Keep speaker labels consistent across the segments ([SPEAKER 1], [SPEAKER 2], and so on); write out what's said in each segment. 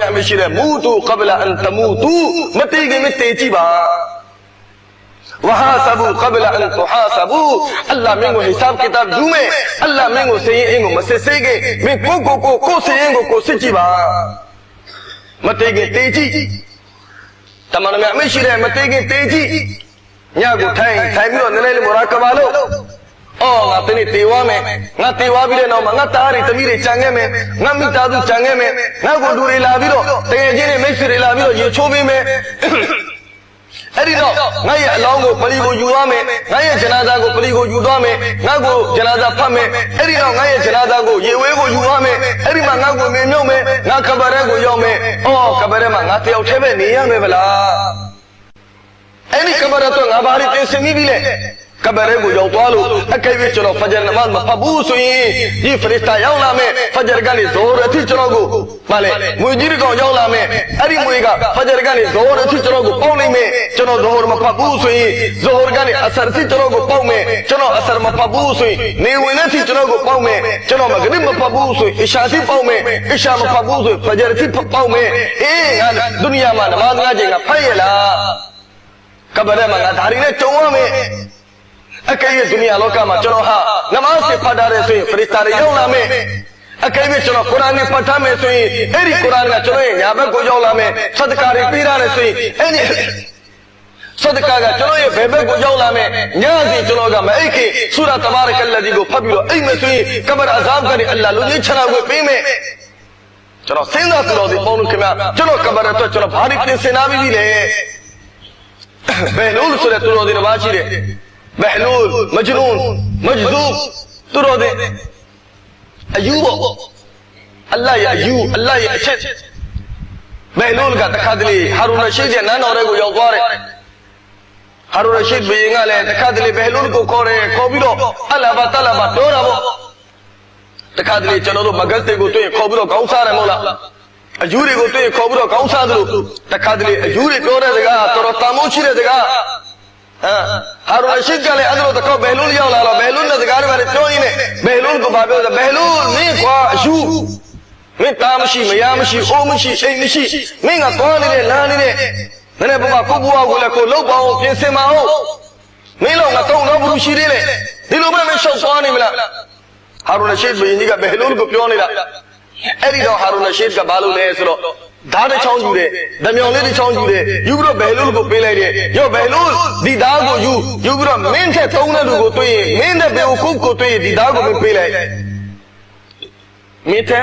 [SPEAKER 1] မြတ်မရှိတဲ့မူတူကဘလာအန်တမူတူမတေးခင်မတေးကြည့်ပါဝဟာဆဘူကဘလာအန်တူဟာဆဘူအလ္လာဟ်မင်းကိုဟိဆာဘ်ကီတာဘ်ယူမယ်အလ္လာဟ်မင်းကိုစည်ရင်အင်းကိုမစစ်စေးခင်မင်းကိုစည်ရင်ကိုစစ်ကြည့်ပါမတေးခင်တေးကြည့်တမန်တော်မြတ်မရှိတဲ့မတေးခင်တေးကြည့်ညကိုထိုင်ပြီးတော့နည်းနည်းလေးမရာကဘာလို့အော်ငါတနေ့တေဝါမယ်ငါတေဝါပြီးတဲ့နောက်မှာငါသားရီသမီးတွေကြံခဲ့မယ်ငါမိသားစုကြံခဲ့မယ်ငါကိုလူတွေလာပြီးတော့တကယ်ချင်းတွေမိတ်ဆွေတွေလာပြီးတော့ရေချိုးပေးမယ်အဲ့ဒီတော့ငါရဲ့အလောင်းကိုပလီကိုယူသွားမယ်ငါရဲ့ဂျနာဇာကိုပလီကိုယူသွားမယ်ငါကိုဂျနာဇာဖတ်မယ်အဲ့ဒီတော့ငါရဲ့ဂျနာဇာကိုရေဝဲကိုယူသွားမယ်အဲ့ဒီမှာငါကိုမြင်မြုပ်မယ်ငါကဘာရဲကိုရောက်မယ်အော်ကဘာရဲမှာငါတယောက်တည်းပဲနေရမယ်ဗလားအဲ့ဒီကဘာရဲတော့ငါဘာတွေပြင်ဆင်ပြီးပြီလေကဘာရဲကိုရောက်သွားလို့အကယ်၍ကျွန်တော်ဖဂျာနမတ်မဖတ်ဘူးဆိုရင်ဒီဖရစ်တာရောက်လာမယ်ဖဂျာကနေဇောရအထိကျွန်တော်ကိုမလဲငွေကြီးတကောင်ရောက်လာမယ်အဲ့ဒီငွေကဖဂျာကနေဇောရအထိကျွန်တော်ကိုပေါက်နိုင်မယ်ကျွန်တော်ဇောရမဖတ်ဘူးဆိုရင်ဇောရကနေအဆာအထိကျွန်တော်ကိုပေါက်မယ်ကျွန်တော်အဆာမဖတ်ဘူးဆိုရင်နေဝင်တဲ့အထိကျွန်တော်ကိုပေါက်မယ်ကျွန်တော်မဂရစ်မဖတ်ဘူးဆိုရင်အရှာအထိပေါက်မယ်အရှာမဖတ်ဘူးဆိုရင်ဖဂျာအထိပေါက်မယ်အေးငါဒုနီယာမှာနမတ်ငါးချိန်ကဖတ်ရလားကဘာရဲမှာငါဒါရီနဲ့ကြုံရမယ်အကယ်၍ဒုနီယာလောကမှာကျွန်တော်ဟာနမတ်စစ်ဖတ်တာတဲ့ဆိုရင်ဖရစ်တာတွေရောက်လာမယ်အကယ်၍ကျွန်တော်ကုရ်အာန်နဲ့ဖတ်ထားမယ်ဆိုရင်အဲ့ဒီကုရ်အာန်ကကျွန်တော်ရဲ့ညာဘက်ကိုရောက်လာမယ်ဆဒကာတွေပေးရတယ်ဆိုရင်အဲ့ဒီဆဒကာကကျွန်တော်ရဲ့ဘယ်ဘက်ကိုရောက်လာမယ်ညစီကျွန်တော်ကမအိတ်ခင်ဆူရာတဘာရကလ္လာဒီကိုဖတ်ပြီးတော့အိတ်မယ်ဆိုရင်ကဘာရအဇာဘ်ကနေအလ္လာဟ်လူကြီးချလာကိုပေးမယ်ကျွန်တော်စဉ်းစားသူတော်ဒီပေါင်းလို့ခင်ဗျာကျွန်တော်ကဘာရတော့ကျွန်တော်ဘာတွေပြင်ဆင်ထားပြီးပြီလဲဘယ်လိုဆိုတဲ့သူတော်ဒီတစ်ပါးရှိတယ်महलूल मजनून मजदूब तुरो दे अयूब अल्लाह या अयूब अल्लाह या अच्छे महलूल का तखा दिली हारून रशीद या नान और को योगवारे हारून रशीद बेयंगा ले तखा दिली महलूल को कोरे कोबिरो अलाबा तलाबा डोराबो तखा दिली चलो तो मगलते को तो ये कोबिरो कौसारे मोला अजूरी को तो ये कोबिरो कौसा दो तखा दिली अजूरी डोरे देगा तोरो तामोची देगा हारून रशीद का ले अदरो तक बहलूल या लाला बहलूल ने दगार वाले क्यों ही ने बहलूल को बाबे बहलूल मैं क्वा शू मैं तामशी मयामशी ओमशी एमशी मैं का कौन ले लानी ने मैंने बाबा को बुआ को ले को लो पाओ कैसे माओ मैं लो ना तो ना बुरुशी ले दिलों में मैं शौक कौन नहीं मिला हारून रशीद भाई का बहलूल को क्यों नहीं ला ऐरी तो हारून रशीद का बालू ले सरो दादे छाऊं जुड़े दमियों ले छाऊं जुड़े युगरो बहलूल को पेले रे यो बहलूल दीदा को युगरो मेन से तौने को तो ये मेन से बेवकूफ को तो ये दीदा को में पेले मेथे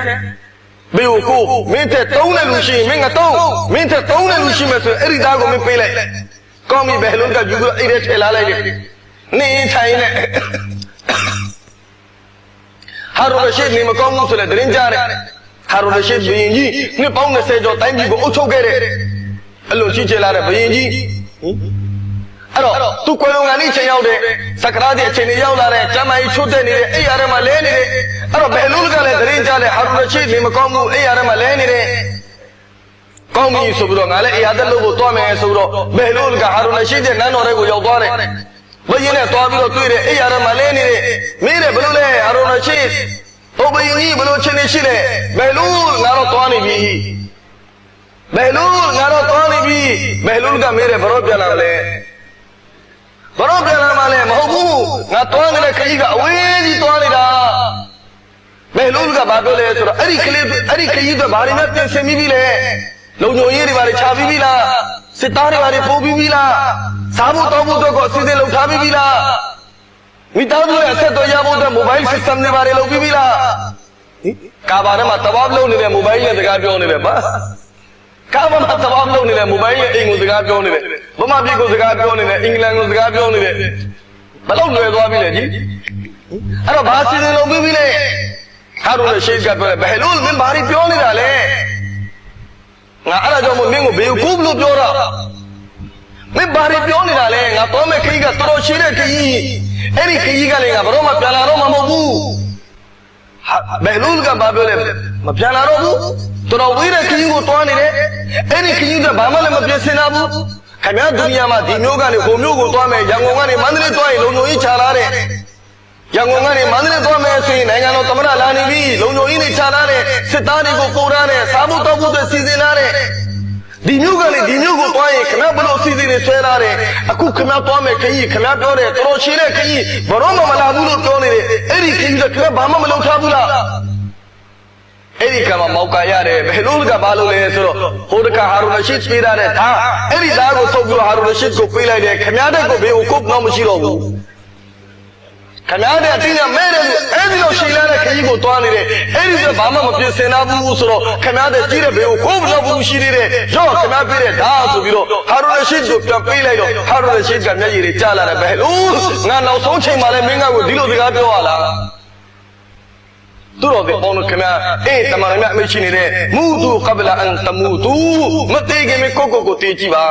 [SPEAKER 1] बेवकूफ मेन से तौने लुशी मेन से तौने लुशी में से दीदा को में पेले कौमी बहलूल का युगरो इरे ठेला ले नहीं चाहिए ने हारून रशीद ने मकाम मुसले दरिन जा रहे हारून रशीद भईन जी ने पाउंड से जो टाइम जी को उछो करे अल्लो चीचे ला रे भईन जी अरो तू कोई लोग नहीं चाहिए दे सकरा दे अच्छे नहीं जाओ ला रे चमाई छूटे नहीं रे ए यार मा ले नहीं रे अरो बहलूल का ले दरिन जा ले हारून रशीद ने मकाम ए यार मा ले नहीं रे कौमी सुबरो गाले ए याद लोगो तो में सुबरो बहलूल का हारून रशीद ने नन और को यो तो रे भई ने तो अभी तो रे ए यार मा ले नहीं रे मेरे बलूले हारून रशीद तो भाई नहीं बोलो चने चिले बहलूल नारो तवानी भी बहलूल नारो तवानी भी बहलूल का मेरे बरो प्याला माले महबू ना तवानी ले कहीं का अवेजी तवानी दा बहलूल का बातों ले तो अरी कहीं तो भारी में पैसे भी ले लोग जो ये रिवारे छापी भी ला सितारे वाले पोबी भी ला साबु ताबू तो को सीधे लोग छापी भी ला मितादु ऐसे तो या वो मोबाइल सिस्टम ने बारे लोग भी ला काबारे में तवाब लोग नहीं मोबाइल ने दगा पियो नहीं बस काबा में तवाब लोग नहीं मोबाइल ने इंग दगा पियो नहीं बमा भी को दगा पियो नहीं इंग्लैंड को दगा पियो नहीं बलो लोग तो भी ले जी अरे भाषी ने लोग भी ले हारून रशीद का बहलूल में भारी पियो नहीं डाले अरे जो मुझे को बेवकूफ लोग पियो रहा मैं बारी पियो नहीं डाले तो मैं कहीं का तरो शिरे कहीं ऐनी कहीं का लेगा बरो मैं प्याला रो ममबू बहलूल का बाबे मैं प्याला रो बू तो ना वही रे कहीं को तो नहीं रे ऐनी कहीं का बामले मैं प्यासे ना बू कम्या दुनिया में दिम्यो का ने होम्यो को तो मैं यंगोंगा ने मंदरे तो आई लोग ही चाला रे यंगोंगा ने मंदरे तो मैं ऐसे नहीं गानो तमरा लानी भी लोग ही नहीं चाला रे सितारे को कोरा ने साबु ताबू तो सीधे ना रे မျိုးကနေဒီမျိုးကိုတွားရင်ခမဘလို့စီစီတွေဆွဲလာတယ်အခုခမတွားမယ်ခကြီးခမပြောတယ်တော်ရှည်တဲ့ခကြီးဘရောမလာဘူးလို့ပြောနေတယ်အဲ့ဒီခကြီးကခမဘာမှမလုပ်ထားဘူးလားအဲ့ဒီကမှာမောက်ကရတယ်ဘယ်လိုကဘာလို့လဲဆိုတော့ဟိုတကဟာရူရရှိဒ်ပေးရတဲ့ဒါအဲ့ဒီသားကိုထုတ်ပြီးတော့ဟာရူရရှိဒ်ကိုပေးလိုက်တယ်ခမတဲ့ကိုဘေးကိုကုတ်တော့မရှိတော့ဘူးခမတဲ့အတင်းကမဲတယ်လို့အဲ့ဒီလိုရှည်လာတဲ့ခကြီးကိုတွားနေတယ်အဲ့ဒီကဘာမှမပြစ်စင်နာဘူးဆိုတော့ခမတဲ့ကြီးတဲ့ဘေးကိုကုတ်တော့ဘူးရှိသေးတယ်ရော့ခမပေးတဲ့ဒါဆိုပြီးတော့ဟာရူရရှိဒ်ကိုပြန်ပေးလိုက်တော့ဟာရူရရှိဒ်ကမျက်ရည်တွေကျလာတယ်ဘယ်လိုငါနောက်ဆုံးချိန်မှာလဲမင်းကကိုဒီလိုစကားပြောရလားသူတော်ကပေါင်းလို့ခင်ဗျာတမန်တော်မြတ်အမိရှိနေတဲ့မူသူကဘလာအန်တမူသူမသေးခင်ကိုတေးကြည့်ပါ